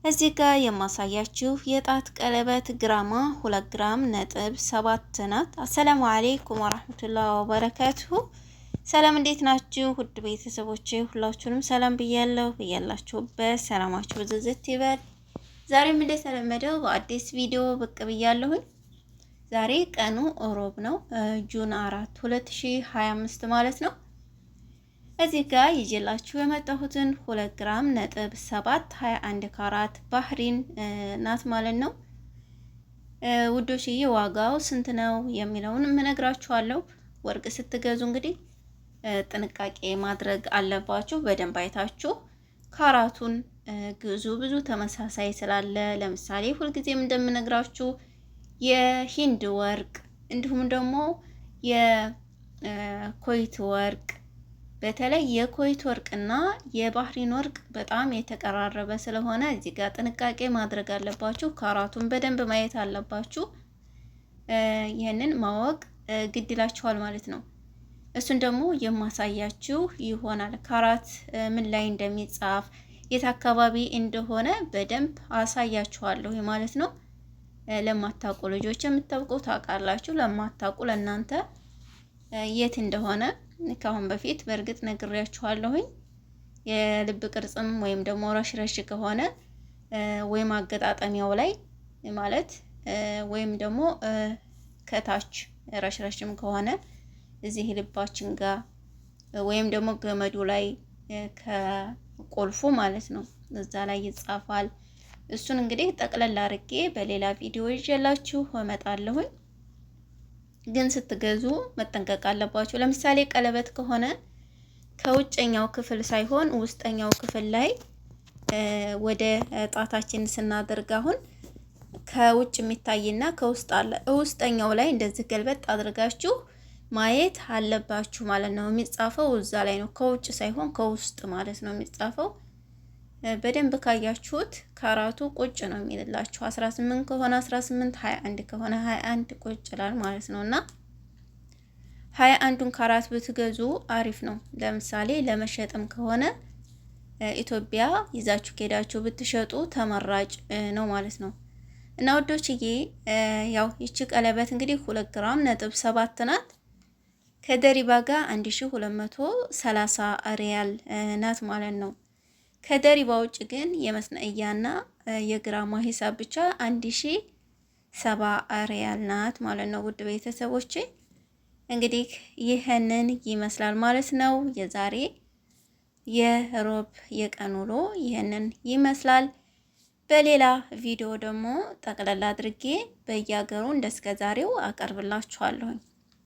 እዚህ ጋር የማሳያችሁ የጣት ቀለበት ግራማ 2 ግራም ነጥብ 7 ናት። አሰላሙ አለይኩም ወራህመቱላሂ ወበረካቱሁ። ሰላም እንዴት ናችሁ? ውድ ቤተሰቦቼ ሁላችሁንም ሰላም ብያለሁ። ብያላችሁበት ሰላማችሁ ዝዝት ይበል። ዛሬም እንደተለመደው በአዲስ ቪዲዮ ብቅ ብያለሁኝ። ዛሬ ቀኑ ሮብ ነው፣ ጁን 4 2025 ማለት ነው። እዚህ ጋር ይዤላችሁ የመጣሁትን 2 ግራም ነጥብ 7 21 ካራት ባህሪን ናት ማለት ነው። ውዶችዬ ዋጋው ስንት ነው የሚለውን እነግራችኋለሁ። ወርቅ ስትገዙ እንግዲህ ጥንቃቄ ማድረግ አለባችሁ። በደንብ አይታችሁ ካራቱን ግዙ። ብዙ ተመሳሳይ ስላለ ለምሳሌ ሁልጊዜም እንደምነግራችሁ የሂንድ ወርቅ እንዲሁም ደግሞ የኮይት ወርቅ በተለይ የኮይት ወርቅና የባህሪን ወርቅ በጣም የተቀራረበ ስለሆነ እዚህ ጋር ጥንቃቄ ማድረግ አለባችሁ። ካራቱን በደንብ ማየት አለባችሁ። ይህንን ማወቅ ግድ ይላችኋል ማለት ነው። እሱን ደግሞ የማሳያችሁ ይሆናል። ካራት ምን ላይ እንደሚጻፍ የት አካባቢ እንደሆነ በደንብ አሳያችኋለሁ ማለት ነው። ለማታውቁ ልጆች የምታውቁ ታውቃላችሁ፣ ለማታውቁ ለእናንተ የት እንደሆነ ካሁን በፊት በእርግጥ ነግሬያችኋለሁኝ። የልብ ቅርጽም ወይም ደግሞ ረሽረሽ ከሆነ ወይም አገጣጠሚያው ላይ ማለት ወይም ደግሞ ከታች ረሽረሽም ከሆነ እዚህ ልባችን ጋር ወይም ደግሞ ገመዱ ላይ ከቁልፉ ማለት ነው እዛ ላይ ይጻፋል። እሱን እንግዲህ ጠቅለል አድርጌ በሌላ ቪዲዮ ይዤላችሁ እመጣለሁኝ። ግን ስትገዙ መጠንቀቅ አለባችሁ። ለምሳሌ ቀለበት ከሆነ ከውጨኛው ክፍል ሳይሆን ውስጠኛው ክፍል ላይ ወደ ጣታችን ስናደርግ አሁን ከውጭ የሚታይና ከውስጥ አለ። ውስጠኛው ላይ እንደዚህ ገልበጥ አድርጋችሁ ማየት አለባችሁ ማለት ነው። የሚጻፈው እዛ ላይ ነው፣ ከውጭ ሳይሆን ከውስጥ ማለት ነው የሚጻፈው። በደንብ ካያችሁት ካራቱ ቁጭ ነው የሚልላችሁ። 18 ከሆነ 18፣ 21 ከሆነ 21 ቁጭ ይላል ማለት ነው። እና 21ን ካራት ብትገዙ አሪፍ ነው። ለምሳሌ ለመሸጥም ከሆነ ኢትዮጵያ ይዛችሁ ከሄዳችሁ ብትሸጡ ተመራጭ ነው ማለት ነው። እና ወዶችዬ ያው ይቺ ቀለበት እንግዲህ 2 ግራም ነጥብ 7 ናት። ከደሪባ ጋር 1230 ሪያል ናት ማለት ነው። ከደሪባ ውጭ ግን የመስነእያና የግራማ ሂሳብ ብቻ 1070 ሪያል ናት ማለት ነው። ውድ ቤተሰቦቼ እንግዲህ ይህንን ይመስላል ማለት ነው። የዛሬ የሮብ የቀን ውሎ ይህንን ይመስላል። በሌላ ቪዲዮ ደግሞ ጠቅለል አድርጌ በየሀገሩ እንደስከዛሬው አቀርብላችኋለሁኝ።